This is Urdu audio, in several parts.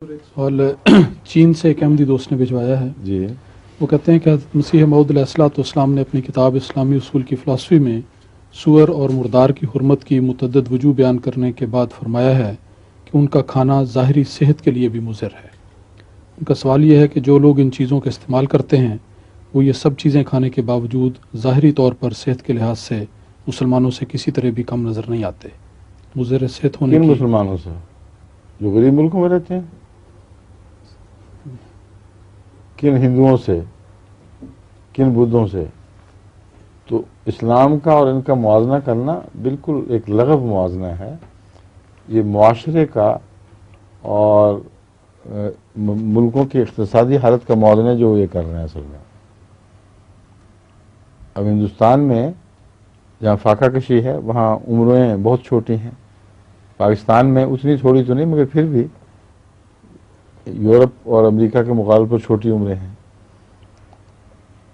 اور چین سے ایک احمدی دوست نے بھجوایا ہے جی وہ کہتے ہیں کہ حضرت مسیح موعود علیہ الصلوۃ والسلام نے اپنی کتاب اسلامی اصول کی فلسفی میں سور اور مردار کی حرمت کی متعدد وجوہ بیان کرنے کے بعد فرمایا ہے کہ ان کا کھانا ظاہری صحت کے لیے بھی مضر ہے۔ ان کا سوال یہ ہے کہ جو لوگ ان چیزوں کا استعمال کرتے ہیں وہ یہ سب چیزیں کھانے کے باوجود ظاہری طور پر صحت کے لحاظ سے مسلمانوں سے کسی طرح بھی کم نظر نہیں آتے۔ مضر صحت ہونے کن کی مسلمانوں سے؟ جو غریب ملکوں میں رہتے ہیں؟ کن ہندوؤں سے؟ کن بدھوں سے؟ تو اسلام کا اور ان کا موازنہ کرنا بالکل ایک لغو موازنہ ہے۔ یہ معاشرے کا اور ملکوں کی اقتصادی حالت کا موازنہ جو یہ کر رہے ہیں اصل میں۔ اب ہندوستان میں جہاں فاقہ کشی ہے وہاں عمریں بہت چھوٹی ہیں، پاکستان میں اتنی تھوڑی تو نہیں مگر پھر بھی یورپ اور امریکہ کے مقابلے پر چھوٹی عمریں ہیں۔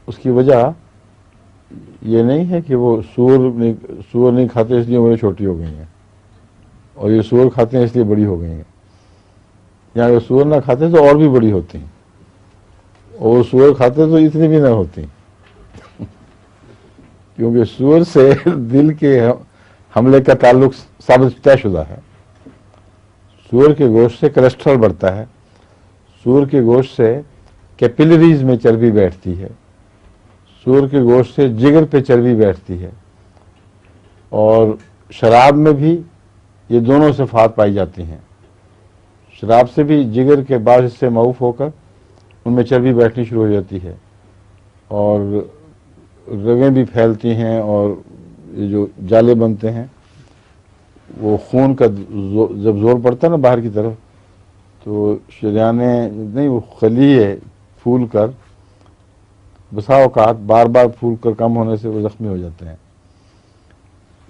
اس کی وجہ یہ نہیں ہے کہ وہ سور نہیں کھاتے اس لیے عمریں چھوٹی ہو گئی ہیں، اور یہ سور کھاتے ہیں اس لیے بڑی ہو گئی ہیں، یا اگر سور نہ کھاتے تو اور بھی بڑی ہوتی ہیں، اور سور کھاتے تو اتنی بھی نہ ہوتی، کیونکہ سور سے دل کے حملے کا تعلق ثابت طے شدہ ہے۔ سور کے گوشت سے کولیسٹرول بڑھتا ہے، سور کے گوشت سے کیپلریز میں چربی بیٹھتی ہے، سور کے گوشت سے جگر پہ چربی بیٹھتی ہے، اور شراب میں بھی یہ دونوں صفات پائی جاتی ہیں۔ شراب سے بھی جگر کے بعض حصے معوف ہو کر ان میں چربی بیٹھنی شروع ہو جاتی ہے، اور رگیں بھی پھیلتی ہیں، اور یہ جو جالے بنتے ہیں وہ خون کا جب زور پڑتا ہے نا باہر کی طرف تو شریانیں نہیں، وہ خلیے پھول کر بسا اوقات بار بار پھول کر کم ہونے سے وہ زخمی ہو جاتے ہیں،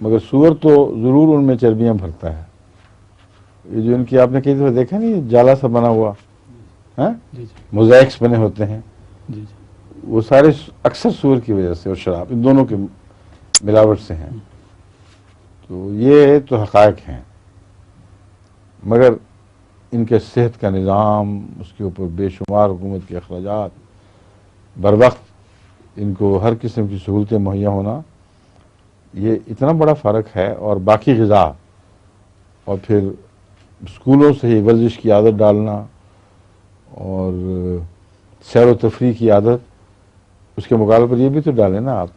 مگر سور تو ضرور ان میں چربیاں بھرتا ہے۔ یہ جو ان کی آپ نے کئی دفعہ دیکھا نہیں جالا سا بنا ہوا موزائکس بنے ہوتے ہیں، وہ سارے اکثر سور کی وجہ سے اور شراب ان دونوں کے ملاوٹ سے ہیں۔ تو یہ تو حقائق ہیں، مگر ان کے صحت کا نظام، اس کے اوپر بے شمار حکومت کے اخراجات، بر وقت ان کو ہر قسم کی سہولتیں مہیا ہونا، یہ اتنا بڑا فرق ہے۔ اور باقی غذا، اور پھر اسکولوں سے ہی ورزش کی عادت ڈالنا اور سیر و تفریح کی عادت، اس کے مقابلے پر یہ بھی تو ڈالیں نا آپ